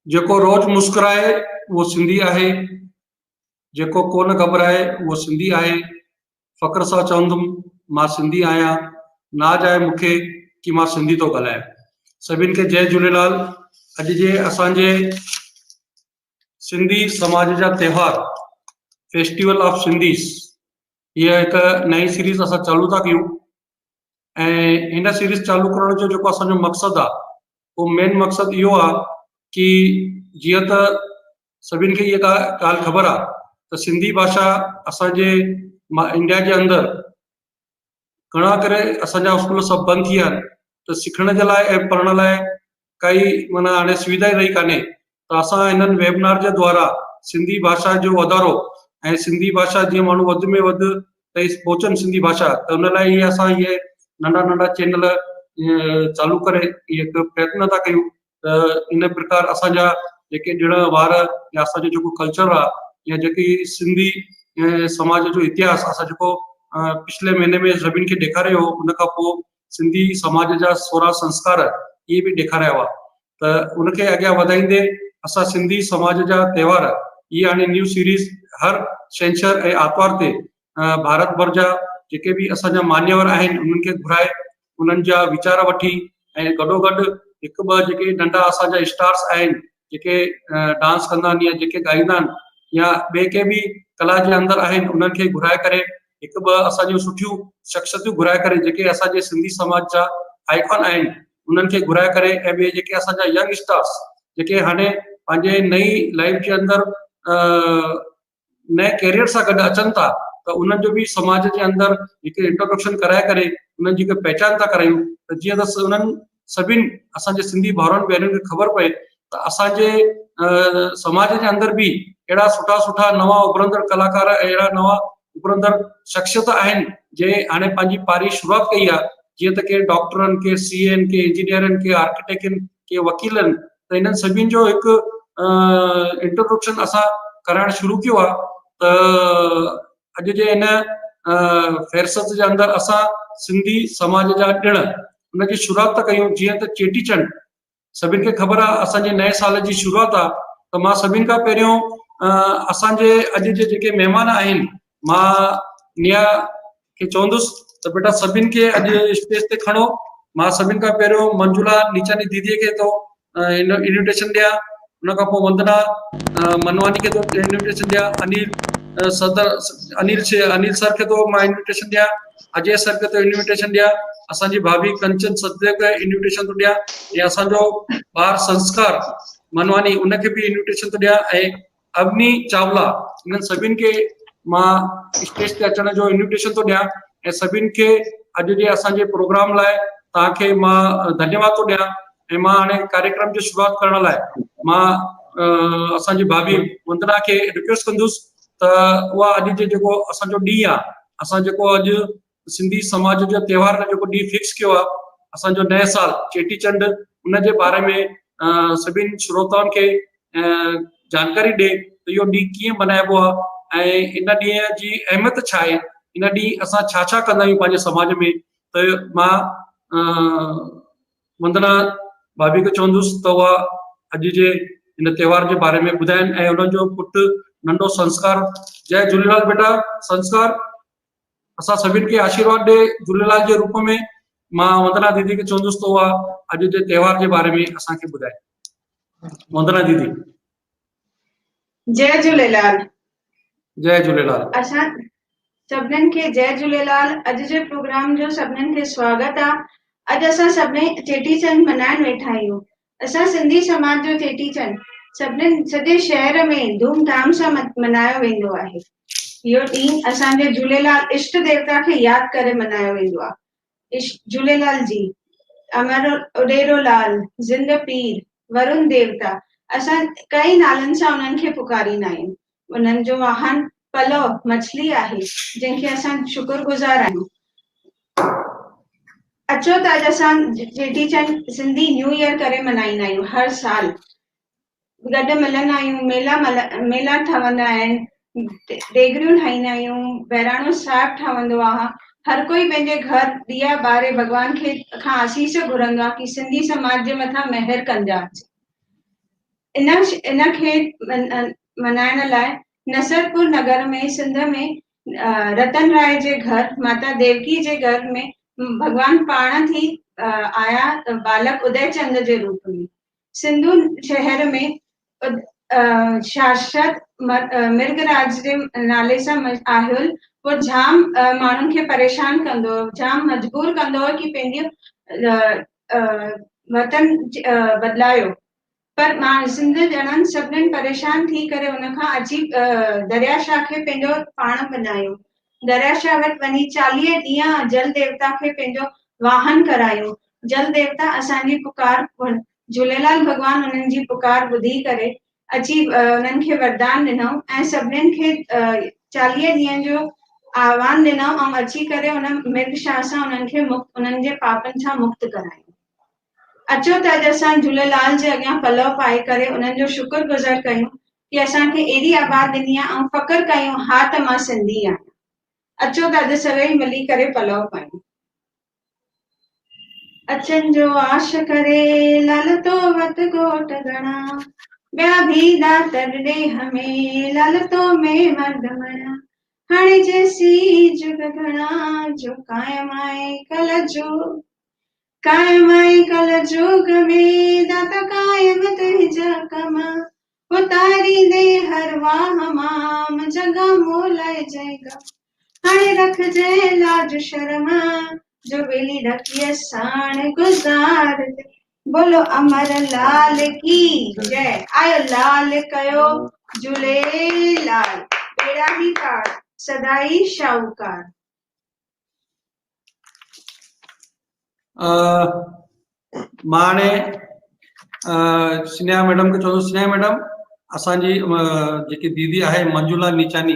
जेको रोज मुस्कुराए वो सिंधी आहे, जेको कोन घबराए वो सिंधी आहे। फ़ख्र सां चवंदुमि मां सिंधी आहियां, नाज़ आहे मूंखे कि मां सिंधी थो ॻाल्हायां। सभिनि खे जय झूलेलाल। अॼु जे असांजे सिंधी समाज जा त्योहार फेस्टिवल ऑफ सिंधीस, हीअ हिकु नई सीरीज़ असां चालू था कयूं ऐं हिन सीरीज़ चालू करण जो जेको असांजो मक़सदु आहे उहो मेन मक़सदु इहो आहे कि जीअं त सभिनि खे इहा ॻाल्हि ख़बर आहे त सिंधी भाषा असांजे इंडिया जे अंदरि घणा करे असांजा स्कूल सभु बंदि थी विया आहिनि, त सिखण जे लाइ ऐं पढ़ण लाइ काई माना हाणे सुविधा ई रही कान्हे। त असां हिननि वेबिनार जे द्वारा सिंधी भाषा जो वधारो ऐं सिंधी भाषा जीअं माण्हू वधि में वधि ताईं पहुचनि सिंधी भाषा, त हुन लाइ असां इहे नंढा नंढा चैनल चालू करे इहे हिकु प्रयत्न था कयूं। त इन प्रकार असांजा जेके ॾिण वार या असांजो जेको कल्चर आहे या जेकी सिंधी समाज जो इतिहास असां जेको पिछले महीने में सभिनि खे ॾेखारियो हो, उन खां पोइ सिंधी समाज जा 16 संस्कार इहे बि ॾेखारिया हुआ। त उनखे अॻियां वधाईंदे असां सिंधी समाज जा त्योहार इहा हाणे न्यू सीरीज़ हर छंछरु ऐं आर्तवार ते भारत भर जा जेके बि असांजा मान्यवर आहिनि उन्हनि खे घुराए उन्हनि जा वीचार वठी ऐं गॾोगॾु हिकु ॿ जेके नंढा असांजा स्टार्स आहिनि जेके डांस कंदा आहिनि या जेके ॻाईंदा आहिनि या ॿिए के बि कला जे अंदरि आहिनि, उन्हनि खे घुराए करे हिकु ॿ असांजूं सुठियूं शख़्सियतूं घुराए करे जेके असांजे सिंधी समाज जा आइकॉन आहिनि उन्हनि खे घुराए करे ऐं ॿिए जेके असांजा यंग स्टार्स जेके हाणे पंहिंजे नई लाइफ जे अंदरि नए कैरियर सां गॾु अचनि था, त उन्हनि जो बि समाज जे अंदरि हिकु इंट्रोडक्शन कराए करे उन्हनि जी हिकु पहचान था करायूं, त जीअं त उन्हनि सभिनि असांजे सिंधी भाउरनि भेनरुनि खे ख़बर पए त असांजे समाज जे अंदरि बि अहिड़ा सुठा सुठा नवां उभरंदड़ कलाकार अहिड़ा नवां उभरंदड़ शख़्सियत आहिनि जंहिं हाणे पंहिंजी पारी शुरूआत कई आहे, जीअं त के डॉक्टरनि के सीएनि के इंजीनियरनि के आर्किटेक्टनि के वकीलनि, त इन्हनि सभिनि जो हिकु इंट्रोडक्शन असां कराइणु शुरू कयो आहे। त अॼु जे हिन फ़हिरिस्त जे अंदरि असां सिंधी समाज जा ॾिण उनजी शुरूआत था कयूं। जीअं त चेटीचंड सभिनि खे ख़बर आहे असांजे नए साल जी शुरूआत आहे, त मां सभिनि खां पहिरियों असांजे अॼु जे जेके महिमान आहिनि मां निया खे चवंदुसि त बेटा सभिनि खे अॼु स्टेज ते खणो। मां सभिनि खां पहिरियों मंजुला नीचानी दीदीअ खे थो इन्विटेशन ॾियां, उन खां पोइ वंदना मनवानी खे थो इन्विटेशन ॾियां, अनिल सर खे थो मां इन्विटेशन ॾियां, अजय सर खे थो इन्विटेशन ॾियां, असांजी भाभी कंचन सचदेव खे इन्विटेशन थो ॾियां, ऐं असांजो ॿार संस्कार मनवानी उनखे बि इन्विटेशन थो ॾियां, ऐं अवनी चावला इन्हनि सभिनि खे मां स्टेज ते अचण जो इन्विटेशन थो ॾियां। ऐं सभिनि खे अॼु जे असांजे प्रोग्राम लाइ तव्हांखे मां धन्यवाद थो ॾियां। ऐं मां हाणे कार्यक्रम जी शुरूआत करण लाइ मां असांजी भाभी वंदना खे रिक्वेस्ट कंदुसि त उहा अॼु जे जेको असांजो ॾींहुं आहे, असां जेको अॼु सिंधी समाज जो त्योहार जेको ॾींहुं फिक्स कयो आहे असांजो नए साल चेटीचंड, उन जे बारे में सभिनि श्रोताउनि खे जानकारी ॾे त इहो ॾींहुं कीअं मल्हाइबो आहे ऐं इन ॾींहं जी अहमियत छा आहे, इन ॾींहुं असां छा छा कंदा आहियूं पंहिंजे समाज में। त मां वंदना भाभी खे चवंदुसि त उहा अॼु जे इन त्योहार जे बारे में ॿुधाइनि ऐं उन्हनि जो पुटु नंढो संस्कार। जय झूलेलाल बेटा संस्कार, असां सभिनि खे आशीर्वाद ॾे झूलेलाल जे रूप में। मां वंदना दीदी खे चवंदुसि त उहा अॼु जे त्योहार जे बारे में असांखे ॿुधाए। वंदना दीदी। जय झूलेलाल। जय झूलेलाल। असां सभिनीनि खे जय झूलेलाल। अॼु जे प्रोग्राम जो सभिनीनि खे स्वागत आहे। अॼु असां सभिनी चेटीचंड मल्हाइण वेठा आहियूं। असां सिंधी समाज जो चेटीचंड सभिनीनि सॼे शहर में धूमधाम सां मल्हायो वेंदो आहे। इहो ॾींहुं असांजे झूलेलाल इष्ट देवता खे यादि करे मल्हायो वेंदो आहे। झूलेलाल जी, अमर उॾेरो लाल, जिंद पीर, वरुण देवता, असां कई नालनि सां उन्हनि खे पुकारींदा आहियूं। उन्हनि जो वाहन पलव मछली आहे जंहिंखे असां शुक्रगुज़ार आहियूं। अचो त अॼु असां चेटीचंड सिंधी न्यू ईयर करे मल्हाईंदा आहियूं। हर साल गॾु मिलंदा आहियूं, मेला ठहंदा आहिनि, डेगरियूं ठाहींदा आहियूं, बहिराणो साहिब ठहंदो आहे। हर कोई पंहिंजे घर ॾीया ॿारे भॻवान खे खां आसीस घुरंदो आहे कि सिंधी समाज जे मथां महिर कंदा। इनखे मनाइण लाइ नसरपुर नगर में सिंध में रतन राय जे घर, माता देवकी जे घर में भगवान पाण थी आया बालक उदयचंद जे रूप में। सिंधु शहर में शाश्वत मिर्गराज जे नाले सां आहियो। वो जाम माण्हुनि खे परेशान कंदो हो, जाम मजबूर कंदो हो कि पंहिंजो वतन बदलायो। पर मां सिंध ॼणनि सभिनीनि परेशान थी करे उनखां अची दरियाशाह खे पंहिंजो पाण बणायो। दरियाशाह वटि वञी 40 ॾींहं जल देवता खे पंहिंजो वाहन करायो। जल देवता असांजी पुकार, झूलेलाल भॻवान उन्हनि जी पुकार ॿुधी करे अची उन्हनि खे वरदान ॾिनो ऐं सभिनीनि खे 40 ॾींहंनि जो आह्वान ॾिनो ऐं अची करे उन मिर्गशाह सां उन्हनि खे उन्हनि जे पापनि सां मुक्त करायो। अचो त अॼु असां झूलेलाल जे अॻियां पलव पाए करे उन्हनि जो शुक्रगुज़ार कयूं कि असांखे एॾी आबाद ॾिनी आहे ऐं फ़ख्रु कयूं हा त मां सिंधी आहियां। अचो त अॼु सभई मिली करे पलव पायूं। अचन जो आश करे लाल तो वत गोट गणा, ॿिया भी दातर ॾे हमें लाल तो में मर्द मणा। हाणे जैसी जुग घणा जो कायम आए कल जो, कायम आए कल जुग में दाता कायम तुझा कमा। वो तारी दे हर वाह माम जगा मोलाए जाएगा। हाणे रख जे लाज शर्म जो वेली रखिए साण गुज़ार दे। बोलो अमर लाल की जय। आयो लाल कयो झूलेलाल। बेड़ा ही पार सदाई शाहूकार। मां हाणे स्नेहा मैडम खे चवंदुसि, स्नेहा मैडम असांजी जेकी दीदी आहे मंजूला नीचानी